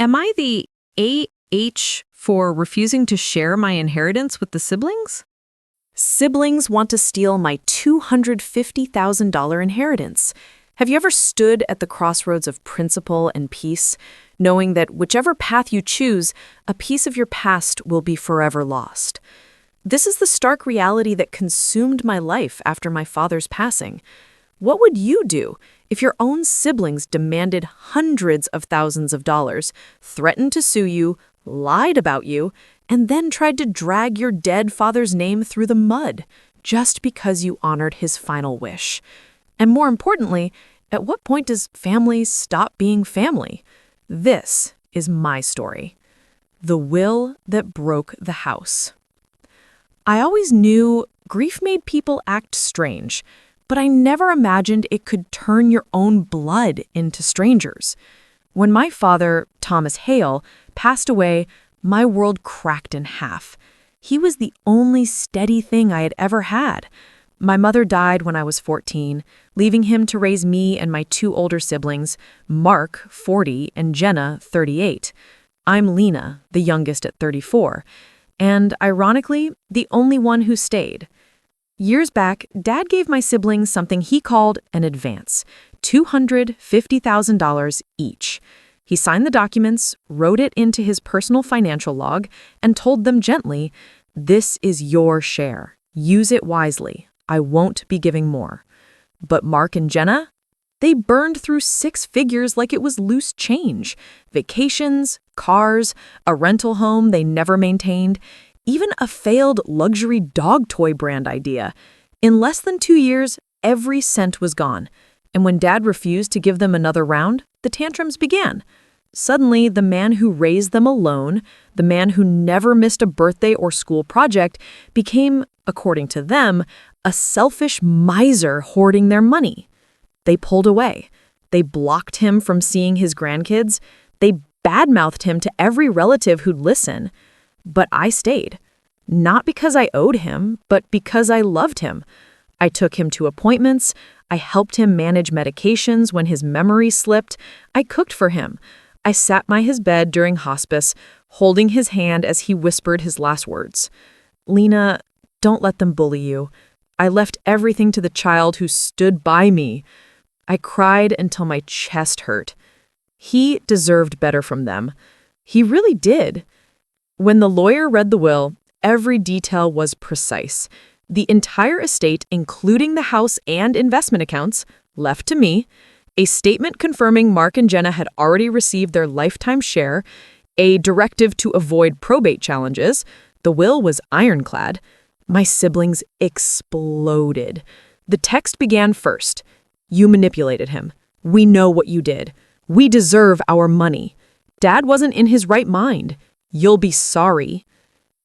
Am I the AH for refusing to share my inheritance with the siblings? Siblings want to steal my $250,000 inheritance. Have you ever stood at the crossroads of principle and peace, knowing that whichever path you choose, a piece of your past will be forever lost? This is the stark reality that consumed my life after my father's passing. What would you do if your own siblings demanded hundreds of thousands of dollars, threatened to sue you, lied about you, and then tried to drag your dead father's name through the mud just because you honored his final wish? And more importantly, at what point does family stop being family? This is my story. The will that broke the house. I always knew grief made people act strange, but I never imagined it could turn your own blood into strangers. When my father, Thomas Hale, passed away, my world cracked in half. He was the only steady thing I had ever had. My mother died when I was 14, leaving him to raise me and my two older siblings, Mark, 40, and Jenna, 38. I'm Lena, the youngest at 34, and ironically, the only one who stayed. Years back, Dad gave my siblings something he called an advance, $250,000 each. He signed the documents, wrote it into his personal financial log, and told them gently, "This is your share. Use it wisely. I won't be giving more." But Mark and Jenna? They burned through 6 figures like it was loose change. Vacations, cars, a rental home they never maintained, even a failed luxury dog toy brand idea. In less than 2 years, every cent was gone. And when Dad refused to give them another round, the tantrums began. Suddenly, the man who raised them alone, the man who never missed a birthday or school project, became, according to them, a selfish miser hoarding their money. They pulled away. They blocked him from seeing his grandkids. They badmouthed him to every relative who'd listen. But I stayed. Not because I owed him, but because I loved him. I took him to appointments. I helped him manage medications when his memory slipped. I cooked for him. I sat by his bed during hospice, holding his hand as he whispered his last words. "Lena, don't let them bully you. I left everything to the child who stood by me." I cried until my chest hurt. He deserved better from them. He really did. When the lawyer read the will, every detail was precise. The entire estate, including the house and investment accounts, left to me, a statement confirming Mark and Jenna had already received their lifetime share, a directive to avoid probate challenges. The will was ironclad. My siblings exploded. The text began first. "You manipulated him. We know what you did. We deserve our money. Dad wasn't in his right mind. You'll be sorry."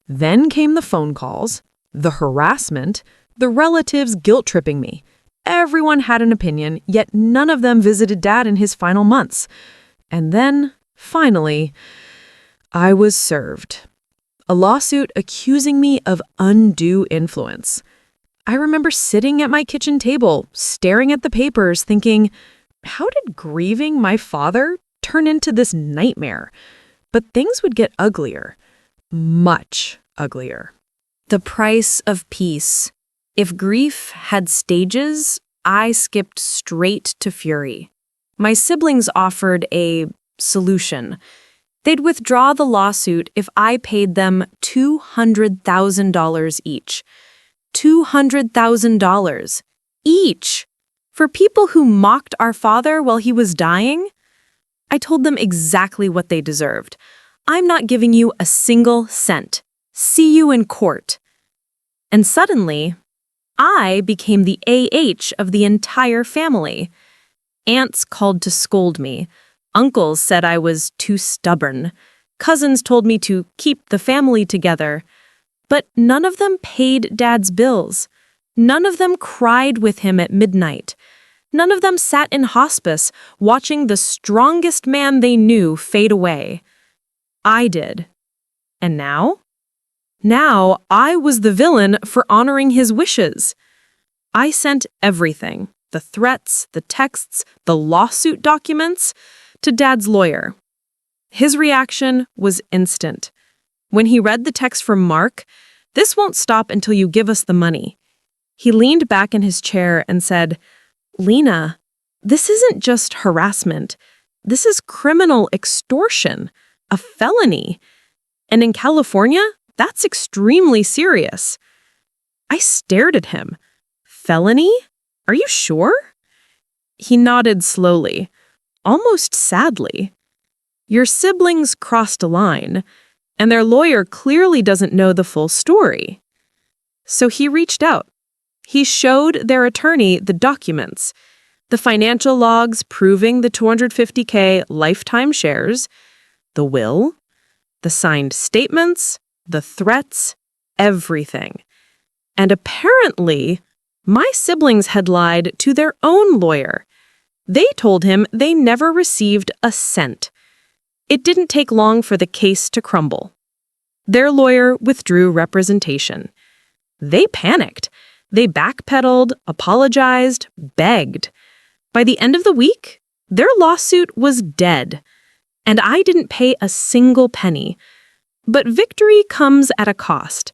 Then came the phone calls, the harassment, the relatives guilt-tripping me. Everyone had an opinion, yet none of them visited Dad in his final months. And then, finally, I was served. A lawsuit accusing me of undue influence. I remember sitting at my kitchen table, staring at the papers, thinking, how did grieving my father turn into this nightmare? But things would get uglier. Much uglier. The price of peace. If grief had stages, I skipped straight to fury. My siblings offered a solution. They'd withdraw the lawsuit if I paid them $200,000 each. $200,000 each for people who mocked our father while he was dying? I told them exactly what they deserved. "I'm not giving you a single cent. See you in court." And suddenly, I became the AH of the entire family. Aunts called to scold me. Uncles said I was too stubborn. Cousins told me to keep the family together. But none of them paid Dad's bills. None of them cried with him at midnight. None of them sat in hospice watching the strongest man they knew fade away. I did. And now? Now I was the villain for honoring his wishes. I sent everything, the threats, the texts, the lawsuit documents, to Dad's lawyer. His reaction was instant. When he read the text from Mark, "This won't stop until you give us the money," he leaned back in his chair and said, "Lena, this isn't just harassment. This is criminal extortion, a felony. And in California, that's extremely serious." I stared at him. "Felony? Are you sure?" He nodded slowly, almost sadly. "Your siblings crossed a line, and their lawyer clearly doesn't know the full story." So he reached out. He showed their attorney the documents, the financial logs proving the $250K lifetime shares, the will, the signed statements, the threats, everything. And apparently, my siblings had lied to their own lawyer. They told him they never received a cent. It didn't take long for the case to crumble. Their lawyer withdrew representation. They panicked. They backpedaled, apologized, begged. By the end of the week, their lawsuit was dead. And I didn't pay a single penny. But victory comes at a cost.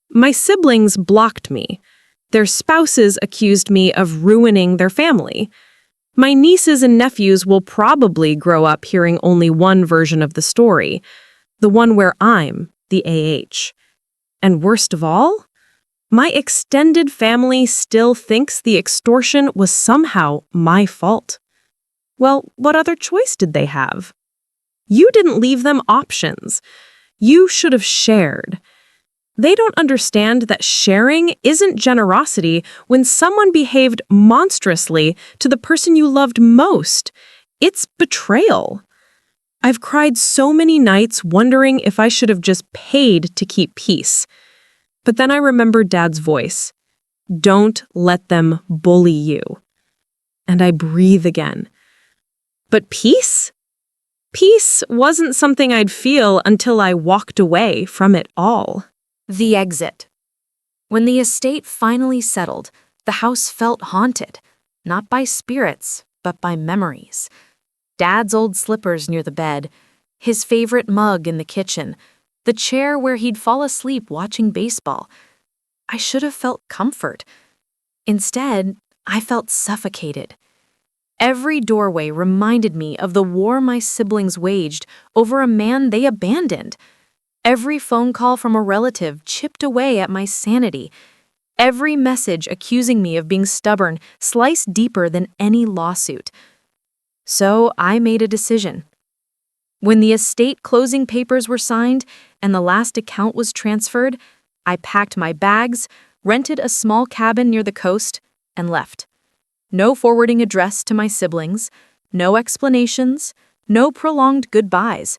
My siblings blocked me. Their spouses accused me of ruining their family. My nieces and nephews will probably grow up hearing only one version of the story, the one where I'm the AH. And worst of all, my extended family still thinks the extortion was somehow my fault. Well, what other choice did they have? You didn't leave them options. You should have shared. They don't understand that sharing isn't generosity when someone behaved monstrously to the person you loved most. It's betrayal. I've cried so many nights wondering if I should have just paid to keep peace. But then I remembered Dad's voice. "Don't let them bully you." And I breathe again. But peace? Peace wasn't something I'd feel until I walked away from it all. The exit. When the estate finally settled, the house felt haunted, not by spirits, but by memories. Dad's old slippers near the bed, his favorite mug in the kitchen, the chair where he'd fall asleep watching baseball. I should have felt comfort. Instead, I felt suffocated. Every doorway reminded me of the war my siblings waged over a man they abandoned. Every phone call from a relative chipped away at my sanity. Every message accusing me of being stubborn sliced deeper than any lawsuit. So I made a decision. When the estate closing papers were signed and the last account was transferred, I packed my bags, rented a small cabin near the coast, and left. No forwarding address to my siblings, no explanations, no prolonged goodbyes,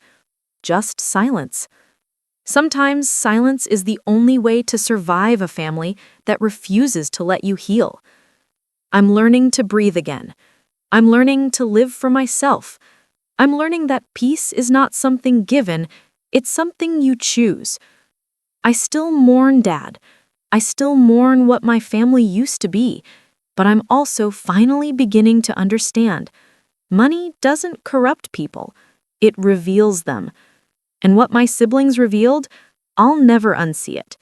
just silence. Sometimes silence is the only way to survive a family that refuses to let you heal. I'm learning to breathe again. I'm learning to live for myself. I'm learning that peace is not something given, it's something you choose. I still mourn Dad. I still mourn what my family used to be, but I'm also finally beginning to understand. Money doesn't corrupt people. It reveals them. And what my siblings revealed, I'll never unsee it.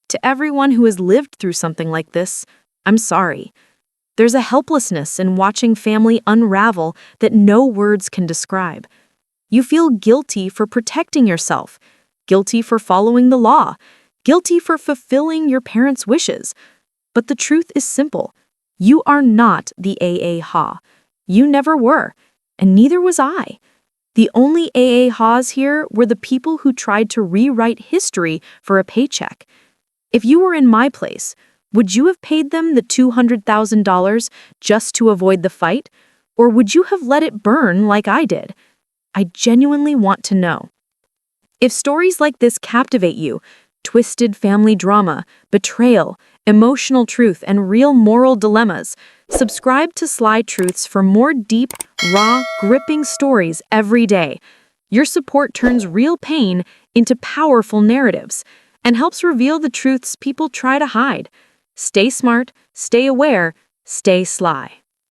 To everyone who has lived through something like this, I'm sorry. There's a helplessness in watching family unravel that no words can describe. You feel guilty for protecting yourself, guilty for following the law, guilty for fulfilling your parents' wishes. But the truth is simple. You are not the AITA. You never were, and neither was I. The only AITAs here were the people who tried to rewrite history for a paycheck. If you were in my place, would you have paid them the $200,000 just to avoid the fight? Or would you have let it burn like I did? I genuinely want to know. If stories like this captivate you, twisted family drama, betrayal, emotional truth, and real moral dilemmas, subscribe to Sly Truths for more deep, raw, gripping stories every day. Your support turns real pain into powerful narratives and helps reveal the truths people try to hide. Stay smart, stay aware, stay sly.